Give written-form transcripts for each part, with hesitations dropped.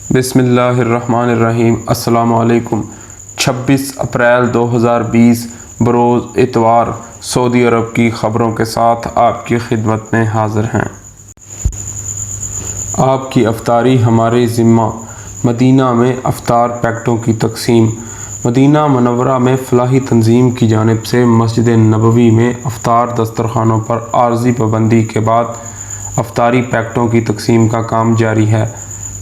بسم اللہ الرحمن الرحیم۔ السلام علیکم۔ 26 اپریل 2020 بروز اتوار سعودی عرب کی خبروں کے ساتھ آپ کی خدمت میں حاضر ہیں۔ آپ کی افطاری ہمارے ذمہ۔ مدینہ میں افطار پیکٹوں کی تقسیم۔ مدینہ منورہ میں فلاحی تنظیم کی جانب سے مسجد نبوی میں افطار دسترخوانوں پر عارضی پابندی کے بعد افطاری پیکٹوں کی تقسیم کا کام جاری ہے۔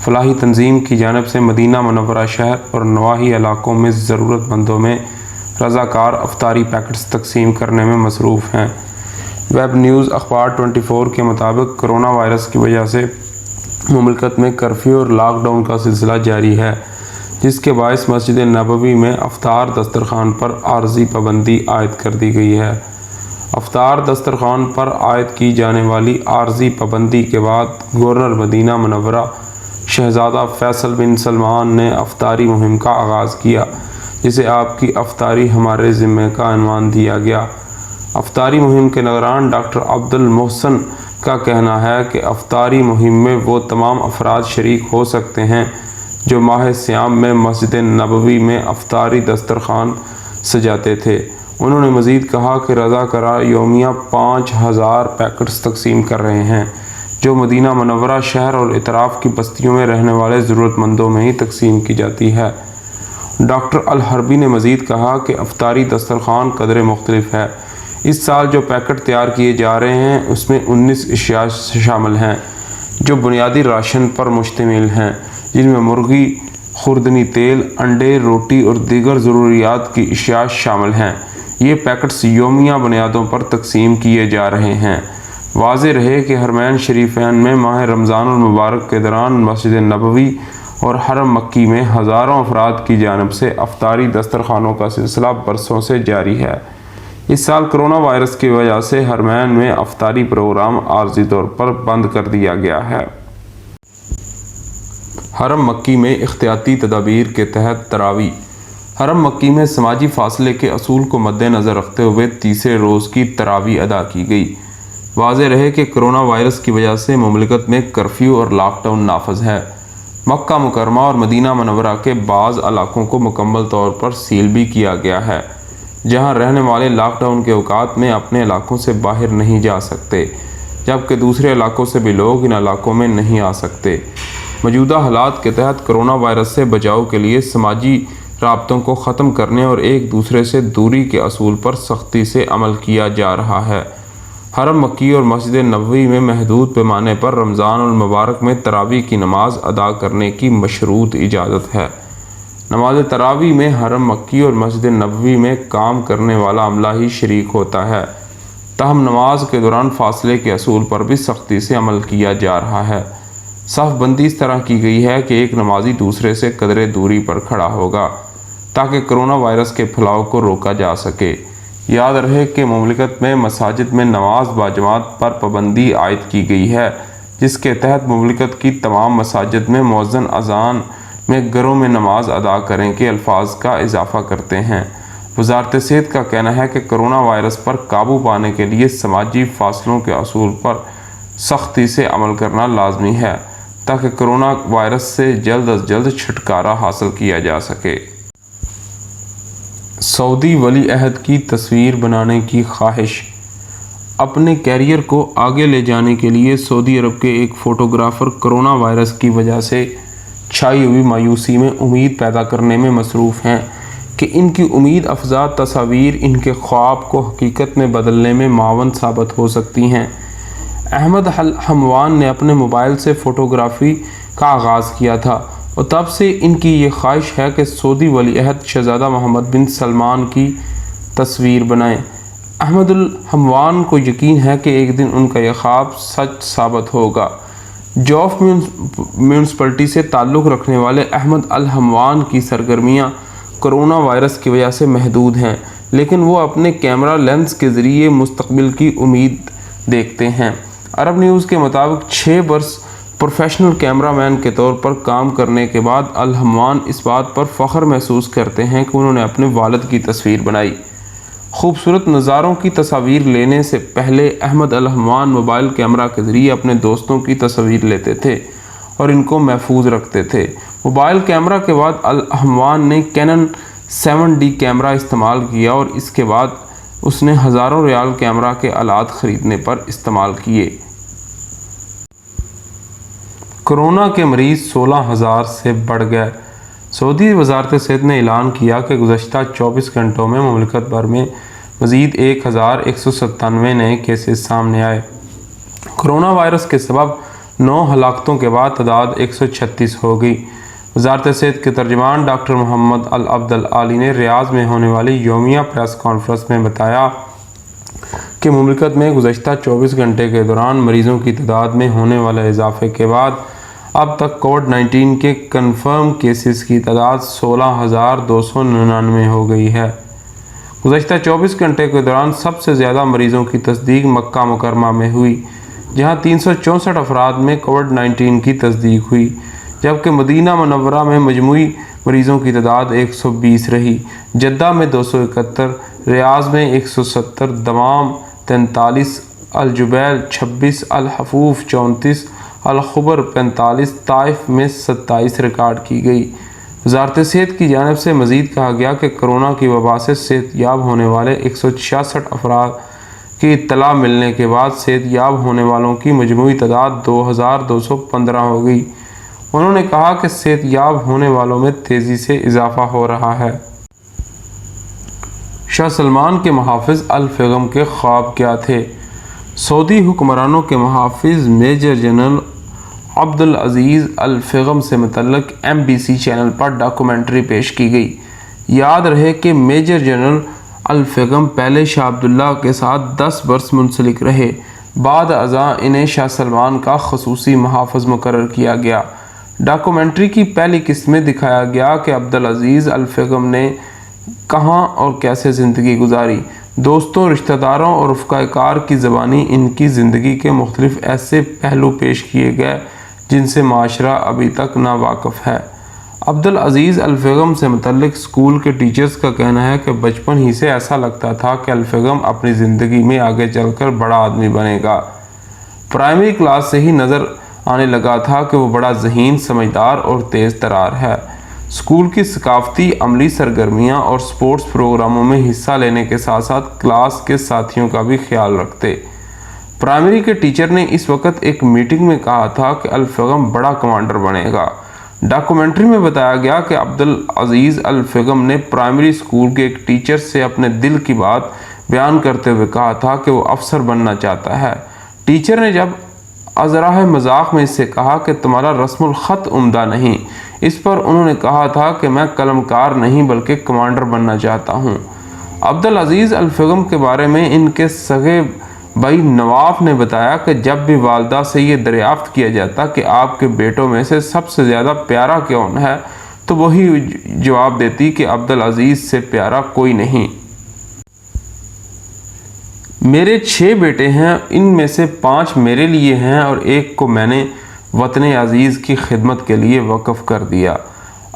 فلاحی تنظیم کی جانب سے مدینہ منورہ شہر اور نواحی علاقوں میں ضرورت مندوں میں رضاکار افطاری پیکٹس تقسیم کرنے میں مصروف ہیں۔ ویب نیوز اخبار 24 کے مطابق کرونا وائرس کی وجہ سے مملکت میں کرفیو اور لاک ڈاؤن کا سلسلہ جاری ہے، جس کے باعث مسجد نبوی میں افطار دسترخوان پر عارضی پابندی عائد کر دی گئی ہے۔ افطار دسترخوان پر عائد کی جانے والی عارضی پابندی کے بعد گورنر مدینہ منورہ شہزادہ فیصل بن سلمان نے افطاری مہم کا آغاز کیا، جسے آپ کی افطاری ہمارے ذمہ کا عنوان دیا گیا۔ افطاری مہم کے نگران ڈاکٹر عبد المحسن کا کہنا ہے کہ افطاری مہم میں وہ تمام افراد شریک ہو سکتے ہیں جو ماہ سیام میں مسجد نبوی میں افطاری دسترخوان سجاتے تھے۔ انہوں نے مزید کہا کہ رضاکار یومیہ 5000 پیکٹس تقسیم کر رہے ہیں، جو مدینہ منورہ شہر اور اطراف کی بستیوں میں رہنے والے ضرورت مندوں میں ہی تقسیم کی جاتی ہے۔ ڈاکٹر الحربی نے مزید کہا کہ افطاری دسترخوان قدرے مختلف ہے۔ اس سال جو پیکٹ تیار کیے جا رہے ہیں اس میں 19 اشیاء شامل ہیں جو بنیادی راشن پر مشتمل ہیں، جن میں مرغی، خوردنی تیل، انڈے، روٹی اور دیگر ضروریات کی اشیاء شامل ہیں۔ یہ پیکٹس یومیہ بنیادوں پر تقسیم کیے جا رہے ہیں۔ واضح رہے کہ حرمین شریفین میں ماہ رمضان المبارک کے دوران مسجد نبوی اور حرم مکی میں ہزاروں افراد کی جانب سے افطاری دسترخوانوں کا سلسلہ برسوں سے جاری ہے۔ اس سال کرونا وائرس کی وجہ سے حرمین میں افطاری پروگرام عارضی طور پر بند کر دیا گیا ہے۔ حرم مکی میں احتیاطی تدابیر کے تحت تراویح۔ حرم مکی میں سماجی فاصلے کے اصول کو مد نظر رکھتے ہوئے تیسرے روز کی تراویح ادا کی گئی۔ واضح رہے کہ کرونا وائرس کی وجہ سے مملکت میں کرفیو اور لاک ڈاؤن نافذ ہے۔ مکہ مکرمہ اور مدینہ منورہ کے بعض علاقوں کو مکمل طور پر سیل بھی کیا گیا ہے، جہاں رہنے والے لاک ڈاؤن کے اوقات میں اپنے علاقوں سے باہر نہیں جا سکتے، جبکہ دوسرے علاقوں سے بھی لوگ ان علاقوں میں نہیں آ سکتے۔ موجودہ حالات کے تحت کرونا وائرس سے بچاؤ کے لیے سماجی رابطوں کو ختم کرنے اور ایک دوسرے سے دوری کے اصول پر سختی سے عمل کیا جا رہا ہے۔ حرم مکی اور مسجد نبوی میں محدود پیمانے پر رمضان المبارک میں تراویح کی نماز ادا کرنے کی مشروط اجازت ہے۔ نماز تراویح میں حرم مکی اور مسجد نبوی میں کام کرنے والا عملہ ہی شریک ہوتا ہے، تاہم نماز کے دوران فاصلے کے اصول پر بھی سختی سے عمل کیا جا رہا ہے۔ صف بندی اس طرح کی گئی ہے کہ ایک نمازی دوسرے سے قدرے دوری پر کھڑا ہوگا تاکہ کرونا وائرس کے پھیلاؤ کو روکا جا سکے۔ یاد رہے کہ مملکت میں مساجد میں نماز باجماعت پر پابندی عائد کی گئی ہے، جس کے تحت مملکت کی تمام مساجد میں مؤذن اذان میں گھروں میں نماز ادا کریں کے الفاظ کا اضافہ کرتے ہیں۔ وزارت صحت کا کہنا ہے کہ کرونا وائرس پر قابو پانے کے لیے سماجی فاصلوں کے اصول پر سختی سے عمل کرنا لازمی ہے تاکہ کرونا وائرس سے جلد از جلد چھٹکارا حاصل کیا جا سکے۔ سعودی ولی عہد کی تصویر بنانے کی خواہش۔ اپنے کیریئر کو آگے لے جانے کے لیے سعودی عرب کے ایک فوٹوگرافر کرونا وائرس کی وجہ سے چھائی ہوئی مایوسی میں امید پیدا کرنے میں مصروف ہیں کہ ان کی امید افزا تصاویر ان کے خواب کو حقیقت میں بدلنے میں معاون ثابت ہو سکتی ہیں۔ احمد الحموان نے اپنے موبائل سے فوٹوگرافی کا آغاز کیا تھا اور تب سے ان کی یہ خواہش ہے کہ سعودی ولی عہد شہزادہ محمد بن سلمان کی تصویر بنائیں۔ احمد الحموان کو یقین ہے کہ ایک دن ان کا یہ خواب سچ ثابت ہوگا۔ جوف میونسپلٹی سے تعلق رکھنے والے احمد الحموان کی سرگرمیاں کرونا وائرس کی وجہ سے محدود ہیں، لیکن وہ اپنے کیمرہ لینس کے ذریعے مستقبل کی امید دیکھتے ہیں۔ عرب نیوز کے مطابق 6 برس پروفیشنل کیمرہ مین کے طور پر کام کرنے کے بعد الحموان اس بات پر فخر محسوس کرتے ہیں کہ انہوں نے اپنے والد کی تصویر بنائی۔ خوبصورت نظاروں کی تصاویر لینے سے پہلے احمد الحموان موبائل کیمرہ کے ذریعے اپنے دوستوں کی تصاویر لیتے تھے اور ان کو محفوظ رکھتے تھے۔ موبائل کیمرہ کے بعد الحموان نے کینن 7D کیمرہ استعمال کیا اور اس کے بعد اس نے ہزاروں ریال کیمرہ کے آلات خریدنے پر استعمال کیے۔ کرونا کے مریض 16,000 سے بڑھ گئے۔ سعودی وزارت صحت نے اعلان کیا کہ گزشتہ 24 گھنٹوں میں مملکت بھر میں مزید 1,197 نئے کیسز سامنے آئے۔ کرونا وائرس کے سبب 9 ہلاکتوں کے بعد تعداد 136 ہو گئی۔ وزارت صحت کے ترجمان ڈاکٹر محمد العبد العالی نے ریاض میں ہونے والی یومیہ پریس کانفرنس میں بتایا کہ مملکت میں گزشتہ 24 گھنٹے کے دوران مریضوں کی تعداد میں ہونے والے اضافے کے بعد اب تک کووڈ-19 کے کنفرم کیسز کی تعداد 16,299 ہو گئی ہے۔ گزشتہ 24 گھنٹے کے دوران سب سے زیادہ مریضوں کی تصدیق مکہ مکرمہ میں ہوئی، جہاں 364 افراد میں کووڈ-19 کی تصدیق ہوئی، جبکہ مدینہ منورہ میں مجموعی مریضوں کی تعداد 120 رہی، جدہ میں 271، ریاض میں 170، دمام 43، الجبیل 26، الحفوف 34، الخبر 45، طائف میں 27 ریکارڈ کی گئی۔ وزارت صحت کی جانب سے مزید کہا گیا کہ کرونا کی وبا سے صحت یاب ہونے والے 166 افراد کی اطلاع ملنے کے بعد صحت یاب ہونے والوں کی مجموعی تعداد 2,215 ہو گئی۔ انہوں نے کہا کہ صحت یاب ہونے والوں میں تیزی سے اضافہ ہو رہا ہے۔ شاہ سلمان کے محافظ الفغم کے خواب کیا تھے؟ سعودی حکمرانوں کے محافظ میجر جنرل عبدالعزیز الفغم سے متعلق MBC چینل پر ڈاکومنٹری پیش کی گئی۔ یاد رہے کہ میجر جنرل الفغم پہلے شاہ عبداللہ کے ساتھ 10 برس منسلک رہے، بعد ازاں انہیں شاہ سلمان کا خصوصی محافظ مقرر کیا گیا۔ ڈاکومنٹری کی پہلی قسط میں دکھایا گیا کہ عبدالعزیز الفغم نے کہاں اور کیسے زندگی گزاری۔ دوستوں، رشتہ داروں اور رفقائے کار کی زبانی ان کی زندگی کے مختلف ایسے پہلو پیش کیے گئے جن سے معاشرہ ابھی تک ناواقف ہے۔ عبدالعزیز الفغم سے متعلق اسکول کے ٹیچرز کا کہنا ہے کہ بچپن ہی سے ایسا لگتا تھا کہ الفغم اپنی زندگی میں آگے چل کر بڑا آدمی بنے گا۔ پرائمری کلاس سے ہی نظر آنے لگا تھا کہ وہ بڑا ذہین، سمجھدار اور تیز ترار ہے۔ اسکول کی ثقافتی، عملی سرگرمیاں اور سپورٹس پروگراموں میں حصہ لینے کے ساتھ ساتھ کلاس کے ساتھیوں کا بھی خیال رکھتے۔ پرائمری کے ٹیچر نے اس وقت ایک میٹنگ میں کہا تھا کہ الفغم بڑا کمانڈر بنے گا۔ ڈاکومنٹری میں بتایا گیا کہ عبدالعزیز الفغم نے پرائمری اسکول کے ایک ٹیچر سے اپنے دل کی بات بیان کرتے ہوئے کہا تھا کہ وہ افسر بننا چاہتا ہے۔ ٹیچر نے جب ازراہ مذاق میں اس سے کہا کہ تمہارا رسم الخط عمدہ نہیں، اس پر انہوں نے کہا تھا کہ میں قلم کار نہیں بلکہ کمانڈر بننا چاہتا ہوں۔ عبدالعزیز الفغم کے بارے میں ان کے سگے بھائی نواف نے بتایا کہ جب بھی والدہ سے یہ دریافت کیا جاتا کہ آپ کے بیٹوں میں سے سب سے زیادہ پیارا کون ہے تو وہی جواب دیتی کہ عبدالعزیز سے پیارا کوئی نہیں۔ میرے 6 بیٹے ہیں، ان میں سے 5 میرے لیے ہیں اور ایک کو میں نے وطن عزیز کی خدمت کے لیے وقف کر دیا۔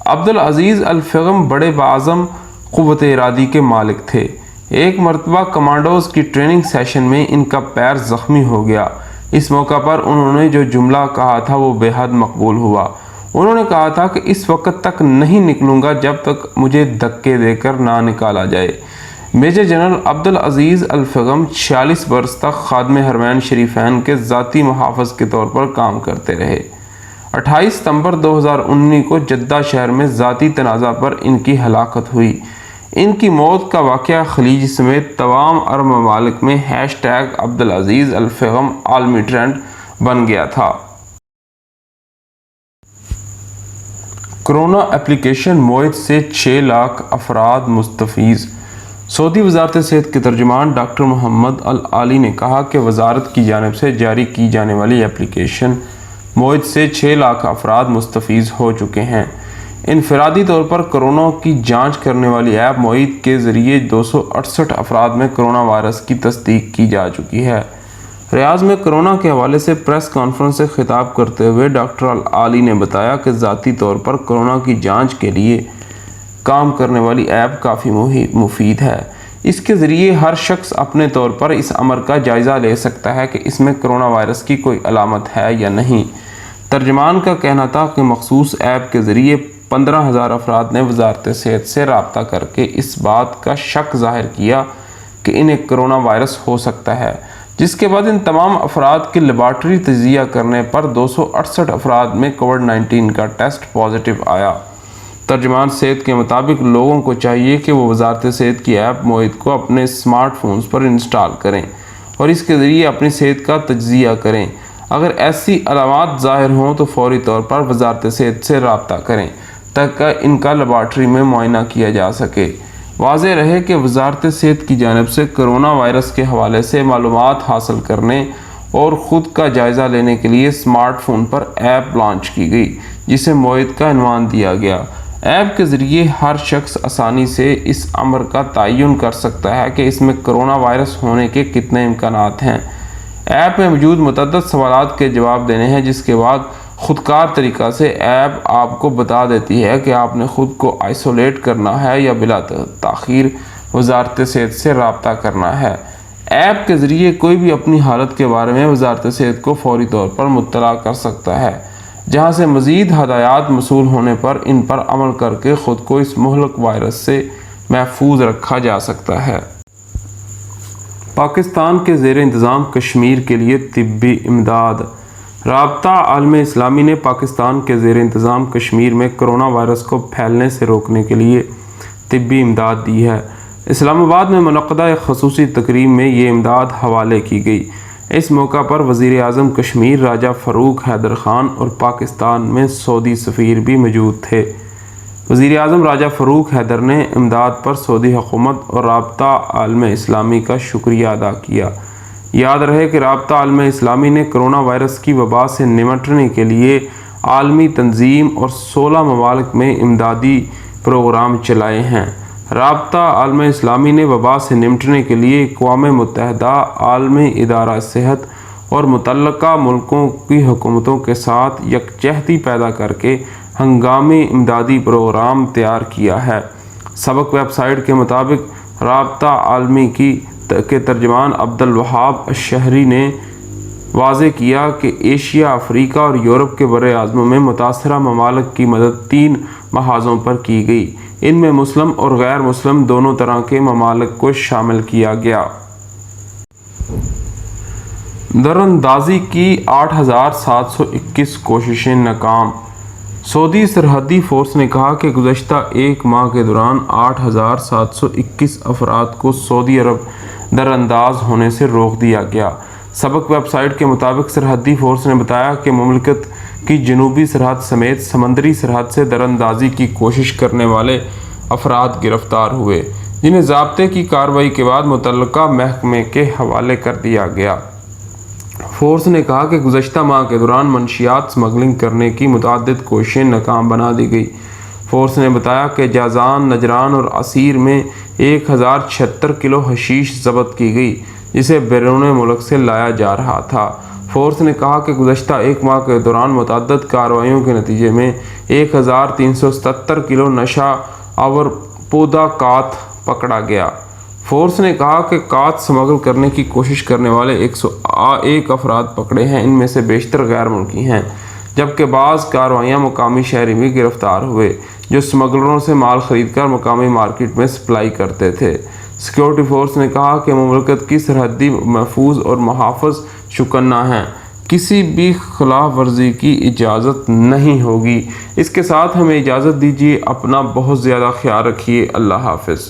عبدالعزیز الفغم بڑے باعزم قوت ارادی کے مالک تھے۔ ایک مرتبہ کمانڈوز کی ٹریننگ سیشن میں ان کا پیر زخمی ہو گیا۔ اس موقع پر انہوں نے جو جملہ کہا تھا وہ بے حد مقبول ہوا۔ انہوں نے کہا تھا کہ اس وقت تک نہیں نکلوں گا جب تک مجھے دھکے دے کر نہ نکالا جائے۔ میجر جنرل عبدالعزیز الفغم 46 برس تک خادم حرمین شریفین کے ذاتی محافظ کے طور پر کام کرتے رہے۔ 28 ستمبر 2019 کو جدہ شہر میں ذاتی تنازع پر ان کی ہلاکت ہوئی۔ ان کی موت کا واقعہ خلیج سمیت تمام عرب ممالک میں #عبدالعزیز الفغم عالمی ٹرینڈ بن گیا تھا۔ کرونا اپلیکیشن موعد سے 6 لاکھ افراد مستفیض۔ سعودی وزارت صحت کے ترجمان ڈاکٹر محمد العالی نے کہا کہ وزارت کی جانب سے جاری کی جانے والی اپلیکیشن موعد سے 6 لاکھ افراد مستفیض ہو چکے ہیں۔ انفرادی طور پر کرونا کی جانچ کرنے والی ایپ معید کے ذریعے 268 افراد میں کرونا وائرس کی تصدیق کی جا چکی ہے۔ ریاض میں کرونا کے حوالے سے پریس کانفرنس سے خطاب کرتے ہوئے ڈاکٹر العالی نے بتایا کہ ذاتی طور پر کرونا کی جانچ کے لیے کام کرنے والی ایپ کافی مفید ہے۔ اس کے ذریعے ہر شخص اپنے طور پر اس امر کا جائزہ لے سکتا ہے کہ اس میں کرونا وائرس کی کوئی علامت ہے یا نہیں، ترجمان کا کہنا تھا کہ مخصوص ایپ کے ذریعے 15,000 افراد نے وزارت صحت سے رابطہ کر کے اس بات کا شک ظاہر کیا کہ انہیں کرونا وائرس ہو سکتا ہے، جس کے بعد ان تمام افراد کے لیبارٹری تجزیہ کرنے پر 268 افراد میں کووڈ-19 کا ٹیسٹ پازیٹیو آیا۔ ترجمان صحت کے مطابق لوگوں کو چاہیے کہ وہ وزارت صحت کی ایپ معید کو اپنے اسمارٹ فونز پر انسٹال کریں اور اس کے ذریعے اپنی صحت کا تجزیہ کریں۔ اگر ایسی علامات ظاہر ہوں تو فوری طور پر وزارت صحت سے رابطہ کریں تاکہ ان کا لیبارٹری میں معائنہ کیا جا سکے۔ واضح رہے کہ وزارت صحت کی جانب سے کرونا وائرس کے حوالے سے معلومات حاصل کرنے اور خود کا جائزہ لینے کے لیے اسمارٹ فون پر ایپ لانچ کی گئی، جسے معید کا عنوان دیا گیا۔ ایپ کے ذریعے ہر شخص آسانی سے اس امر کا تعین کر سکتا ہے کہ اس میں کرونا وائرس ہونے کے کتنے امکانات ہیں۔ ایپ میں موجود متعدد سوالات کے جواب دینے ہیں، جس کے بعد خودکار طریقہ سے ایپ آپ کو بتا دیتی ہے کہ آپ نے خود کو آئسولیٹ کرنا ہے یا بلا تاخیر وزارت صحت سے رابطہ کرنا ہے۔ ایپ کے ذریعے کوئی بھی اپنی حالت کے بارے میں وزارت صحت کو فوری طور پر مطلع کر سکتا ہے، جہاں سے مزید ہدایات موصول ہونے پر ان پر عمل کر کے خود کو اس مہلک وائرس سے محفوظ رکھا جا سکتا ہے۔ پاکستان کے زیر انتظام کشمیر کے لیے طبی امداد۔ رابطہ عالم اسلامی نے پاکستان کے زیر انتظام کشمیر میں کرونا وائرس کو پھیلنے سے روکنے کے لیے طبی امداد دی ہے۔ اسلام آباد میں منعقدہ ایک خصوصی تقریب میں یہ امداد حوالے کی گئی۔ اس موقع پر وزیر اعظم کشمیر راجہ فاروق حیدر خان اور پاکستان میں سعودی سفیر بھی موجود تھے۔ وزیر اعظم راجہ فاروق حیدر نے امداد پر سعودی حکومت اور رابطہ عالم اسلامی کا شکریہ ادا کیا۔ یاد رہے کہ رابطہ عالم اسلامی نے کرونا وائرس کی وبا سے نمٹنے کے لیے عالمی تنظیم اور 16 ممالک میں امدادی پروگرام چلائے ہیں۔ رابطہ عالم اسلامی نے وبا سے نمٹنے کے لیے اقوام متحدہ، عالمی ادارہ صحت اور متعلقہ ملکوں کی حکومتوں کے ساتھ یکجہتی پیدا کر کے ہنگامی امدادی پروگرام تیار کیا ہے۔ سابق ویب سائٹ کے مطابق رابطہ عالمی کے ترجمان عبدالوہاب الشہری نے واضح کیا کہ ایشیا، افریقہ اور یورپ کے بر اعظموں میں متاثرہ ممالک کی مدد 3 محاذوں پر کی گئی۔ ان میں مسلم اور غیر مسلم دونوں طرح کے ممالک کو شامل کیا گیا۔ دراندازی کی 8,721 کوششیں ناکام۔ سعودی سرحدی فورس نے کہا کہ گزشتہ 1 ماہ کے دوران 8,721 افراد کو سعودی عرب درانداز ہونے سے روک دیا گیا۔ سابق ویب سائٹ کے مطابق سرحدی فورس نے بتایا کہ مملکت کی جنوبی سرحد سمیت سمندری سرحد سے دراندازی کی کوشش کرنے والے افراد گرفتار ہوئے، جنہیں ضابطے کی کارروائی کے بعد متعلقہ محکمے کے حوالے کر دیا گیا۔ فورس نے کہا کہ گزشتہ ماہ کے دوران منشیات اسمگلنگ کرنے کی متعدد کوششیں ناکام بنا دی گئی۔ فورس نے بتایا کہ جازان، نجران اور عسیر میں 1,076 کلو حشیش ضبط کی گئی، جسے بیرون ملک سے لایا جا رہا تھا۔ فورس نے کہا کہ گزشتہ 1 ماہ کے دوران متعدد کارروائیوں کے نتیجے میں 1,377 کلو نشہ آور پودہ کات پکڑا گیا۔ فورس نے کہا کہ کات اسمگل کرنے کی کوشش کرنے والے 101 افراد پکڑے ہیں، ان میں سے بیشتر غیر ملکی ہیں، جبکہ بعض کارروائیاں مقامی شہری بھی گرفتار ہوئے جو اسمگلروں سے مال خرید کر مقامی مارکیٹ میں سپلائی کرتے تھے۔ سیکیورٹی فورس نے کہا کہ مملکت کی سرحدی محفوظ اور محافظ شکنہ ہیں، کسی بھی خلاف ورزی کی اجازت نہیں ہوگی۔ اس کے ساتھ ہمیں اجازت دیجیے، اپنا بہت زیادہ خیال رکھیے۔ اللہ حافظ۔